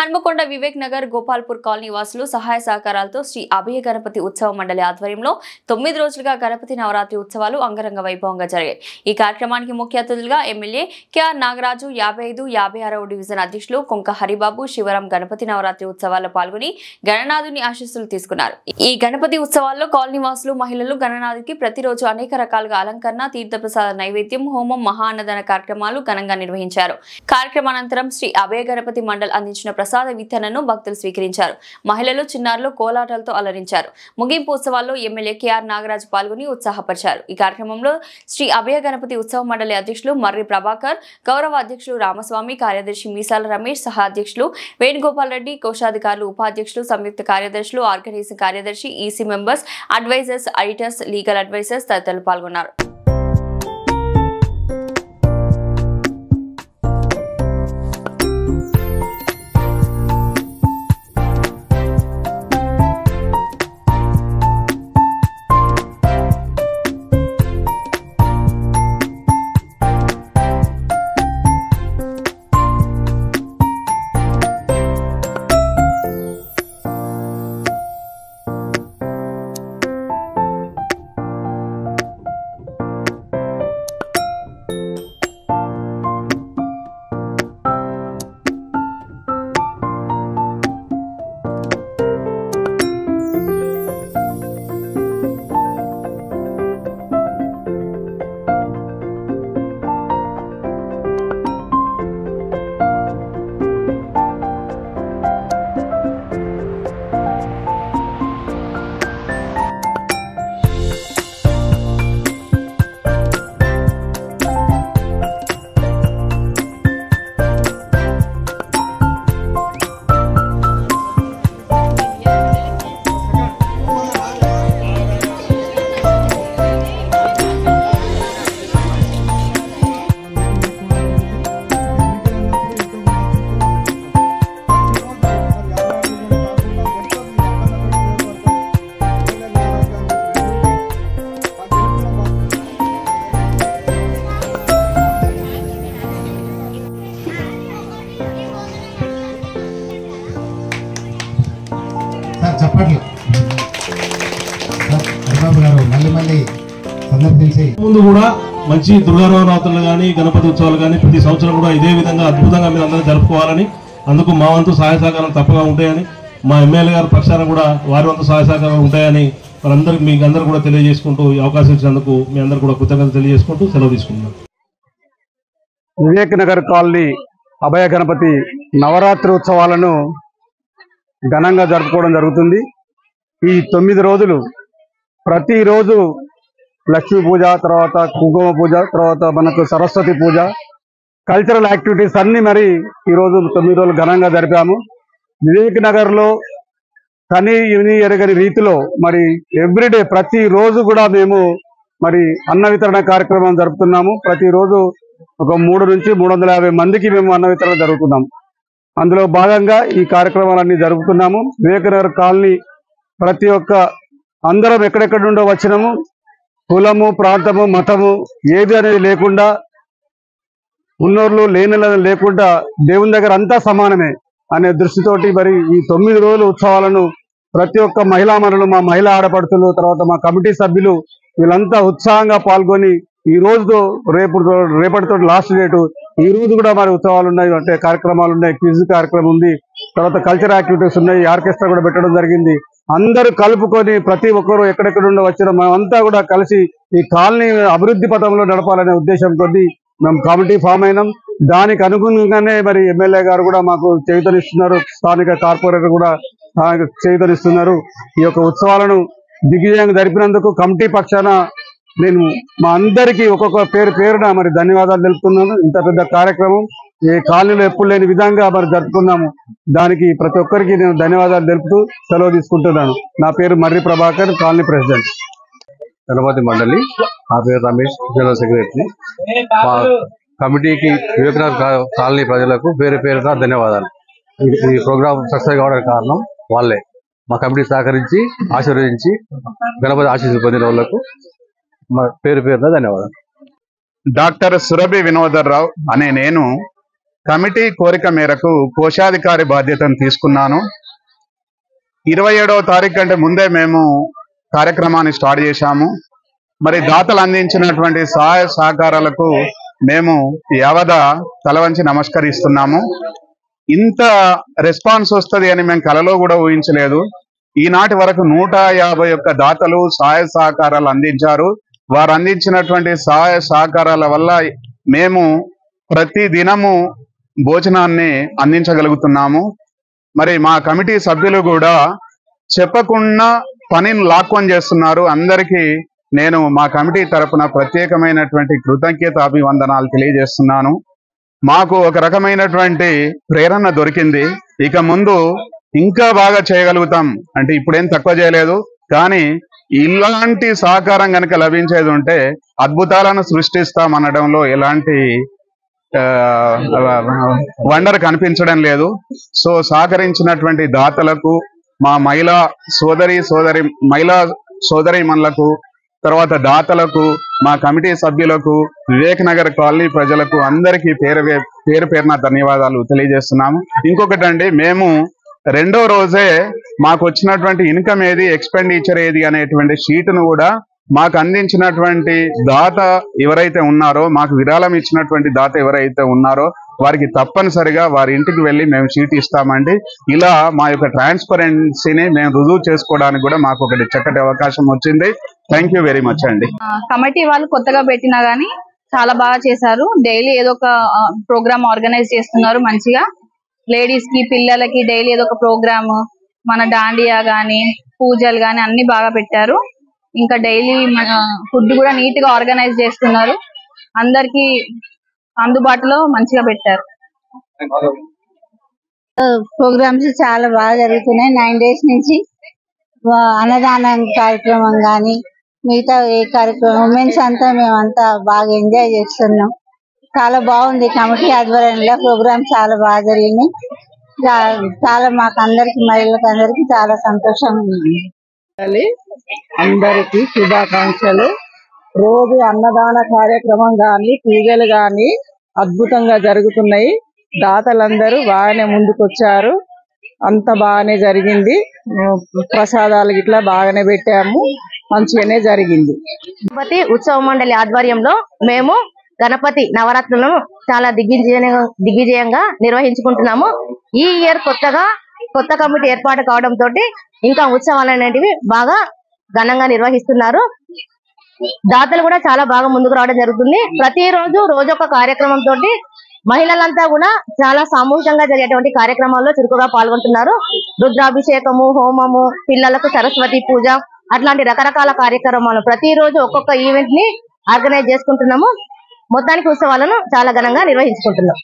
Hanamkonda Vivek Nagar Gopalpur colony వాసులు సహాయ సహకారాలతో శ్రీ అభయ గణపతి ఉత్సవ మండలి ఆధ్వర్యంలో 9 రోజులుగా గణపతి నవరాత్రి ఉత్సవాలు అంగరంగ వైభవంగా జరిగాయి। ఈ కార్యక్రమానికి ముఖ్య అతిథులుగా ఎమ్మెల్యే కెఆర్ నాగరాజు 55, 56వ డివిజన్ అధ్యక్షులు కొంక హరిబాబు శివరాం గణపతి నవరాత్రి ఉత్సవాల్లో పాల్గొని గణనాథుని ఆశీస్సులు తీసుకున్నారు। ఈ గణపతి ఉత్సవాల్లో కాలనీ వాసులు మహిళలు గణనాథునికి ప్రతిరోజు అనేక రకాలుగా అలంకరణ, తీర్థప్రసాద నైవేద్యం, హోమం, మహా అన్నదాన కార్యక్రమాలు ఘనంగా నిర్వహించారు। కార్యక్రమానంతరం శ్రీ అభయ గణపతి మండల్ అందించిన ప్రసాద వితరణను భక్తులు స్వీకరించారు। మహిళలు చిన్నారులు కోలాటాలతో అలరించారు। ముగింపు ఉత్సవాల్లో ఎమ్మెల్యే కెఆర్ నాగరాజు పాల్గొని ఉత్సాహపరిచారు। ఈ కార్యక్రమంలో శ్రీ అభయ గణపతి ఉత్సవ మండలి అధ్యక్షులు మర్రి ప్రభాకర్, గౌరవ అధ్యక్షులు రామస్వామి, కార్యదర్శి మీసాల రమేష్, సహా అధ్యక్షులు వేణుగోపాల్ రెడ్డి, కోశాధికారులు, ఉపాధ్యక్షులు, సంయుక్త కార్యదర్శులు, ఆర్గనైజింగ్ కార్యదర్శి, EC members, advisers, editors, legal advisers తదితరులు పాల్గొన్నారు। చెప్పట్లు హరిబాబు గారు మళ్ళీ సందర్శించి ముందు కూడా మంచి దుర్గానవరాత్రులు కానీ గణపతి ఉత్సవాలు కానీ ప్రతి సంవత్సరం కూడా ఇదే విధంగా అద్భుతంగా మీరు అందరూ జరుపుకోవాలని, అందుకు మా వంతు సహాయ సహకారాలు తప్పగా ఉంటాయని, మా ఎమ్మెల్యే గారి పక్షాన కూడా వారి వంతు సహాయ సహకారాలు ఉంటాయని వారందరికీ మీకు అందరూ కూడా తెలియజేసుకుంటూ ఈ అవకాశం ఇచ్చినందుకు మీ అందరూ కూడా కృతజ్ఞతలు తెలియజేసుకుంటూ సెలవు తీసుకుంటున్నాం। వివేక్ నగర్ కాలనీ అభయ గణపతి నవరాత్రి ఉత్సవాలను ఘనంగా జరుపుకోవడం జరుగుతుంది। ఈ 9 రోజులు ప్రతిరోజు లక్ష్మీ పూజ, తర్వాత కుంకుమ పూజ, తర్వాత మనకు సరస్వతి పూజ, కల్చరల్ యాక్టివిటీస్ అన్ని మరి ఈరోజు 9 రోజులు ఘనంగా జరిపాము। వివేక్ నగర్లో కని ఎరగని రీతిలో మరి ఎవ్రీడే ప్రతిరోజు కూడా మేము మరి అన్న వితరణ కార్యక్రమం జరుపుతున్నాము। ప్రతిరోజు ఒక 300 నుంచి 350 మందికి మేము అన్న వితరణ జరుగుతున్నాము। అందులో భాగంగా ఈ కార్యక్రమాలన్నీ జరుపుతున్నాము। వివేక్ నగర్ కాలనీ ప్రతి ఒక్క అందరం ఎక్కడెక్కడి నుండో వచ్చినాము, కులము, ప్రాంతము, మతము ఏది అనేది లేకుండా, ఉన్నోళ్ళు లేనిలని లేకుండా దేవుని దగ్గర అంతా సమానమే అనే దృష్టితోటి మరి ఈ 9 రోజుల ఉత్సవాలను ప్రతి ఒక్క మహిళా మనులు, మా మహిళా ఆడపడుతులు, తర్వాత మా కమిటీ సభ్యులు వీళ్ళంతా ఉత్సాహంగా పాల్గొని ఈ రోజుతో రేపటితో లాస్ట్ డేటు, ఈ రోజు కూడా మరి ఉత్సవాలు ఉన్నాయి, అంటే కార్యక్రమాలు ఉన్నాయి, క్విజ్ కార్యక్రమం ఉంది, తర్వాత కల్చర్ యాక్టివిటీస్ ఉన్నాయి, ఆర్కెస్ట్రా కూడా పెట్టడం జరిగింది। అందరూ కలుపుకొని ప్రతి ఒక్కరు ఎక్కడెక్కడ నుండి వచ్చిన మేమంతా కూడా కలిసి ఈ కాలనీ అభివృద్ధి పథంలో నడపాలనే ఉద్దేశంతో మేము కమిటీ ఫామ్ అయినాం। దానికి అనుగుణంగానే మరి ఎమ్మెల్యే గారు కూడా మాకు చేయూతనిస్తున్నారు, స్థానిక కార్పొరేటర్ కూడా చేయూతనిస్తున్నారు। ఈ యొక్క ఉత్సవాలను దిగ్విజయంగా జరిపినందుకు కమిటీ పక్షాన నేను మా అందరికీ ఒక్కొక్క పేరున మరి ధన్యవాదాలు తెలుపుతున్నాను। ఇంత పెద్ద కార్యక్రమం ఈ కాలనీలో ఎప్పుడు లేని విధంగా మరి జరుపుకున్నాము, దానికి ప్రతి ఒక్కరికి నేను ధన్యవాదాలు తెలుపుతూ సెలవు తీసుకుంటున్నాను। నా పేరు మర్రి ప్రభాకర్, కాలనీ ప్రెసిడెంట్, గణపతి మండలి। నా పేరు రమేష్, జనరల్ సెక్రటరీ। మా కమిటీకి వివేక్ నగర్ కాలనీ ప్రజలకు పేరుగా ధన్యవాదాలు। ఈ ప్రోగ్రామ్ సక్సెస్ కావడానికి కారణం వాళ్ళే, మా కమిటీ సహకరించి ఆశీర్వదించి గణపతి ఆశీస్సులు పొందిన వాళ్లకు మా పేరున ధన్యవాదాలు। డాక్టర్ సురభి వినోదరావు అనే నేను కమిటీ కోరిక మేరకు కోశాధికారి బాధ్యతను తీసుకున్నాను. 27వ తారీఖు కంటే ముందే మేము కార్యక్రమాన్ని స్టార్ట్ చేశాము. మరి దాతలు అందించినటువంటి సహాయ సహకారాలకు మేము యావద తలవంచి నమస్కరిస్తున్నాము. ఇంత రెస్పాన్స్ వస్తుంది అని మేము కలలో కూడా ఊహించలేదు. ఈనాటి వరకు 151 దాతలు సహాయ సహకారాలు అందించారు. వారు అందించినటువంటి సహాయ సహకారాల వల్ల మేము ప్రతి దినము భోజనాన్ని అందించగలుగుతున్నాము. మరి మా కమిటీ సభ్యులు కూడా చెప్పకుండా పనిని లాక్కొని చేస్తున్నారు. అందరికీ నేను మా కమిటీ తరపున ప్రత్యేకమైనటువంటి కృతజ్ఞత అభివందనాలు తెలియజేస్తున్నాను. మాకు ఒక రకమైనటువంటి ప్రేరణ దొరికింది. ఇక ముందు ఇంకా బాగా చేయగలుగుతాం. అంటే ఇప్పుడేం తక్కువ చేయలేదు, కానీ ఇలాంటి సహకారం కనుక లభించేది ఉంటే అద్భుతాలను సృష్టిస్తాం అనడంలో ఎలాంటి వండర్ కనిపించడం లేదు. సో సహకరించినటువంటి దాతలకు, మా మహిళా సోదరీమణులకు, తర్వాత దాతలకు, మా కమిటీ సభ్యులకు, వివేక్ నగర్ కాలనీ ప్రజలకు అందరికీ పేరు పేరున ధన్యవాదాలు తెలియజేస్తున్నాము. ఇంకొకటి అండి, మేము రెండో రోజే మాకు వచ్చినటువంటి ఇన్కమ్ ఏది, ఎక్స్పెండిచర్ ఏది అనేటువంటి షీటును కూడా మాకు అందించినటువంటి దాత ఎవరైతే ఉన్నారో, మాకు విరాళం ఇచ్చినటువంటి దాత ఎవరైతే ఉన్నారో వారికి తప్పనిసరిగా వారి ఇంటికి వెళ్ళి మేము షీట్ ఇస్తామండి. ఇలా మా యొక్క ట్రాన్స్పరెన్సీని మేము రుజువు చేసుకోవడానికి కూడా మాకు ఒకటి చక్కటి అవకాశం వచ్చింది. థ్యాంక్ యూ వెరీ మచ్ అండి. కమిటీ వాళ్ళు కొత్తగా పెట్టినా గానీ చాలా బాగా చేశారు. డైలీ ఏదో ఒక ప్రోగ్రామ్ ఆర్గనైజ్ చేస్తున్నారు మంచిగా. లేడీస్ కి, పిల్లలకి డైలీ ఏదో ఒక ప్రోగ్రామ్, మన డాండియా గానీ, పూజలు గానీ అన్ని బాగా పెట్టారు. ఇంకా డైలీ ఫుడ్ కూడా నీట్ గా ఆర్గనైజ్ చేస్తున్నారు. అందరికి అందుబాటులో మంచిగా పెట్టారు. ప్రోగ్రామ్స్ చాలా బాగా జరుగుతున్నాయి. 9 days నుంచి అన్నదానం కార్యక్రమం కానీ, మిగతా ఏ కార్యక్రమం, ఉమెన్స్ అంతా మేమంతా బాగా ఎంజాయ్ చేస్తున్నాం. చాలా బాగుంది. కమిటీ ఆధ్వర్యంలో ప్రోగ్రామ్ చాలా బాగా జరిగినాయి. చాలా మాకు అందరికి, మహిళలకు అందరికి చాలా సంతోషంగా ఉంది. అందరికి శుభాకాంక్షలు. రోజు అన్నదాన కార్యక్రమం గాని, పూజలు గాని అద్భుతంగా జరుగుతున్నాయి. దాతలందరూ బాగానే ముందుకొచ్చారు. అంత బాగానే జరిగింది. ప్రసాదాలు గిట్లా బాగానే పెట్టాము. మంచిగానే జరిగింది. గణపతి ఉత్సవ మండలి ఆధ్వర్యంలో మేము గణపతి నవరాత్రులను చాలా దిగ్విజయంగా నిర్వహించుకుంటున్నాము. ఈ ఇయర్ కొత్త కమిటీ ఏర్పాటు కావడంతో ఇంకా ఉత్సవాలు అనేటివి బాగా ఘనంగా నిర్వహిస్తున్నారు. దాతలు కూడా చాలా బాగా ముందుకు రావడం జరుగుతుంది. ప్రతిరోజు రోజొక కార్యక్రమం తోటి మహిళలంతా కూడా చాలా సామూహికంగా జరిగేటువంటి కార్యక్రమాల్లో చురుకుగా పాల్గొంటున్నారు. రుద్రాభిషేకము, హోమము, పిల్లలకు సరస్వతి పూజ, అట్లాంటి రకరకాల కార్యక్రమాలు ప్రతిరోజు ఒక్కొక్క ఈవెంట్ ని ఆర్గనైజ్ చేసుకుంటున్నాము. మొత్తానికి ఉత్సవాలను చాలా ఘనంగా నిర్వహించుకుంటున్నాం.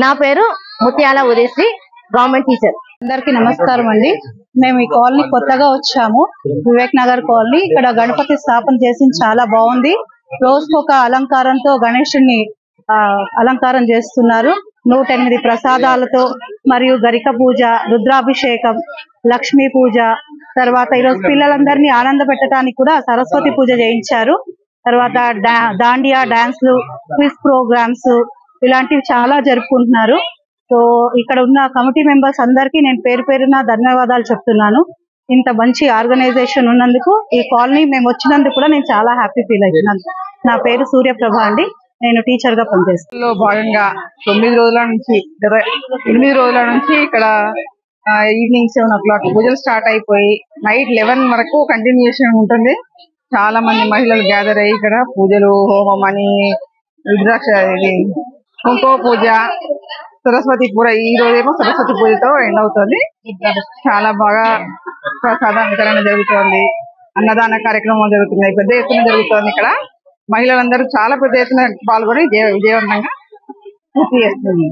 నా పేరు ముత్యాల ఉదయశ్రీ, గవర్నమెంట్ టీచర్. అందరికి నమస్కారం అండి. మేము ఈ కాలనీ కొత్తగా వచ్చాము, వివేక్ నగర్ కాలనీ. ఇక్కడ గణపతి స్థాపన చేసి చాలా బాగుంది. రోజుకొక అలంకారంతో గణేశుని అలంకారం చేస్తున్నారు. 108 ప్రసాదాలతో, మరియు గరిక పూజ, రుద్రాభిషేకం, లక్ష్మీ పూజ, తర్వాత ఈరోజు పిల్లలందరినీ ఆనంద పెట్టడానికి కూడా సరస్వతి పూజ చేయించారు. తర్వాత దాండియా డాన్స్లు, క్విజ్ ప్రోగ్రామ్స్ ఇలాంటివి చాలా జరుపుకుంటున్నారు. సో ఇక్కడ ఉన్న కమిటీ మెంబర్స్ అందరికీ నేను పేరున ధన్యవాదాలు చెప్తున్నాను. ఇంత మంచి ఆర్గనైజేషన్ ఉన్నందుకు, ఈ కాలనీ మేము వచ్చినందుకు కూడా నేను చాలా హ్యాపీ ఫీల్ అవుతున్నాను. నా పేరు సూర్యప్రభ అండి. నేను టీచర్ గా పనిచేస్తాను. భాగంగా 8 రోజుల నుంచి ఇక్కడ ఈవినింగ్ 7 o'clock పూజలు స్టార్ట్ అయిపోయి నైట్ 11 వరకు కంటిన్యూషన్ ఉంటుంది. చాలా మంది మహిళలు గ్యాదర్ అయ్యి ఇక్కడ పూజలు, హోమం అని, రుద్రాక్ష, కుంకుమ పూజ, సరస్వతి పూజ. ఈ రోజేమో సరస్వతి పూజతో ఎండ్ అవుతుంది. చాలా బాగా ప్రసాద వితరణ జరుగుతోంది. అన్నదాన కార్యక్రమం జరుగుతున్నాయి. పెద్ద ఎత్తున జరుగుతోంది. ఇక్కడ మహిళలందరూ చాలా పెద్ద ఎత్తున పాల్గొని విజయవంతంగా పూర్తి చేస్తుంది.